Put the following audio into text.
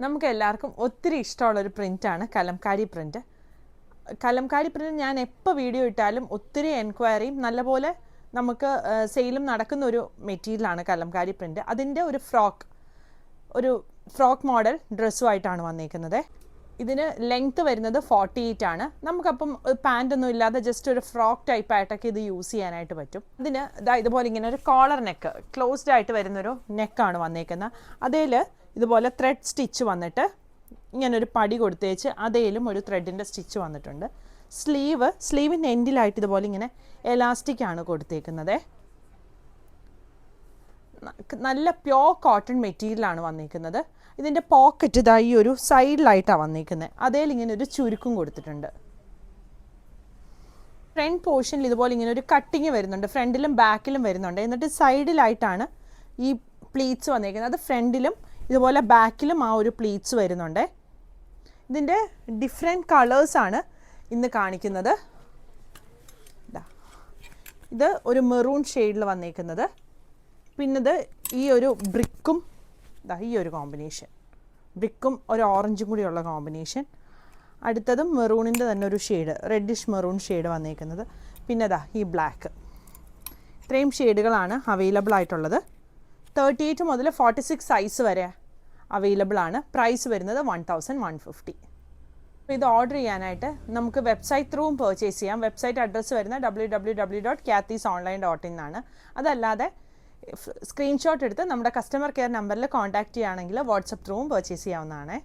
നമുക്ക് എല്ലാവർക്കും ഒത്തിരി ഇഷ്ടമുള്ളൊരു പ്രിൻ്റാണ് കലംകാരി പ്രിൻ്റ്. കലംകാരി പ്രിൻ്റ് ഞാൻ എപ്പോൾ വീഡിയോ ഇട്ടാലും ഒത്തിരി എൻക്വയറിയും നല്ലപോലെ നമുക്ക് സെയിലും നടക്കുന്ന ഒരു മെറ്റീരിയലാണ് കലംകാരി പ്രിൻ്റ്. അതിൻ്റെ ഒരു ഫ്രോക്ക് മോഡൽ ഡ്രസ്സുമായിട്ടാണ് വന്നിരിക്കുന്നത്. ഇതിന് ലെങ്ത്ത് വരുന്നത് 48 ആണ്. നമുക്കപ്പം പാൻറ്റൊന്നും ഇല്ലാതെ ജസ്റ്റ് ഒരു ഫ്രോക്ക് ടൈപ്പ് ആയിട്ടൊക്കെ ഇത് യൂസ് ചെയ്യാനായിട്ട് പറ്റും. ഇതിന് ഇതുപോലെ ഇങ്ങനെ ഒരു കോളർ നെക്ക് ക്ലോസ്ഡ് ആയിട്ട് വരുന്നൊരു നെക്കാണ് വന്നേക്കുന്നത്. അതിൽ ഇതുപോലെ ത്രെഡ് സ്റ്റിച്ച് വന്നിട്ട് ഇങ്ങനൊരു പടി കൊടുത്തേച്ച് അതേലും ഒരു ത്രെഡിൻ്റെ സ്റ്റിച്ച് വന്നിട്ടുണ്ട്. സ്ലീവിൻ്റെ എൻഡിലായിട്ട് ഇതുപോലെ ഇങ്ങനെ എലാസ്റ്റിക് ആണ് കൊടുത്തേക്കുന്നത്. നല്ല പ്യോർ കോട്ടൺ മെറ്റീരിയലാണ് വന്നിരിക്കുന്നത്. ഇതിൻ്റെ പോക്കറ്റ് ഇതാ ഈ ഒരു സൈഡിലായിട്ടാണ് വന്നിരിക്കുന്നത്. അതേൽ ഇങ്ങനെ ഒരു ചുരുക്കും കൊടുത്തിട്ടുണ്ട്. ഫ്രണ്ട് പോർഷനിൽ ഇതുപോലെ ഇങ്ങനെ ഒരു കട്ടിങ് വരുന്നുണ്ട്, ഫ്രണ്ടിലും ബാക്കിലും വരുന്നുണ്ട്. എന്നിട്ട് സൈഡിലായിട്ടാണ് ഈ പ്ലീറ്റ്സ് വന്നിരിക്കുന്നത്. അത് ഫ്രണ്ടിലും ഇതുപോലെ ബാക്കിലും ആ ഒരു പ്ലീറ്റ്സ് വരുന്നുണ്ട്. ഇതിൻ്റെ ഡിഫറെൻറ്റ് കളേഴ്സാണ് ഇന്ന് കാണിക്കുന്നത്. ഇത് ഒരു മെറൂൺ ഷെയ്ഡിൽ വന്നിരിക്കുന്നത്. പിന്നത് ഈ ഒരു ബ്രിക്കും ഈ ഒരു കോമ്പിനേഷൻ, ബ്രിക്കും ഒരു ഓറഞ്ചും കൂടിയുള്ള കോമ്പിനേഷൻ. അടുത്തതും മെറൂണിൻ്റെ തന്നെ ഒരു ഷെയ്ഡ്, റെഡിഷ് മെറൂൺ ഷെയ്ഡ് വന്നിരിക്കുന്നത്. പിന്നെ ഈ ബ്ലാക്ക്. ഇത്രയും ഷെയ്ഡുകളാണ് അവൈലബിൾ ആയിട്ടുള്ളത്. 38 മുതൽ 46 സൈസ് വരെ അവൈലബിൾ ആണ്. പ്രൈസ് വരുന്നത് 1150. അപ്പോൾ ഇത് ഓർഡർ ചെയ്യാനായിട്ട് നമുക്ക് വെബ്സൈറ്റ് ത്രൂവും പർച്ചേസ് ചെയ്യാം. വെബ്സൈറ്റ് അഡ്രസ്സ് വരുന്നത് www.kathysonline.in ആണ്. അതല്ലാതെ സ്ക്രീൻഷോട്ട് എടുത്ത് നമ്മുടെ കസ്റ്റമർ കെയർ നമ്പറിൽ കോൺടാക്റ്റ് ചെയ്യുകയാണെങ്കിൽ വാട്സപ്പ് ത്രൂവും പർച്ചേസ് ചെയ്യാവുന്നതാണ്.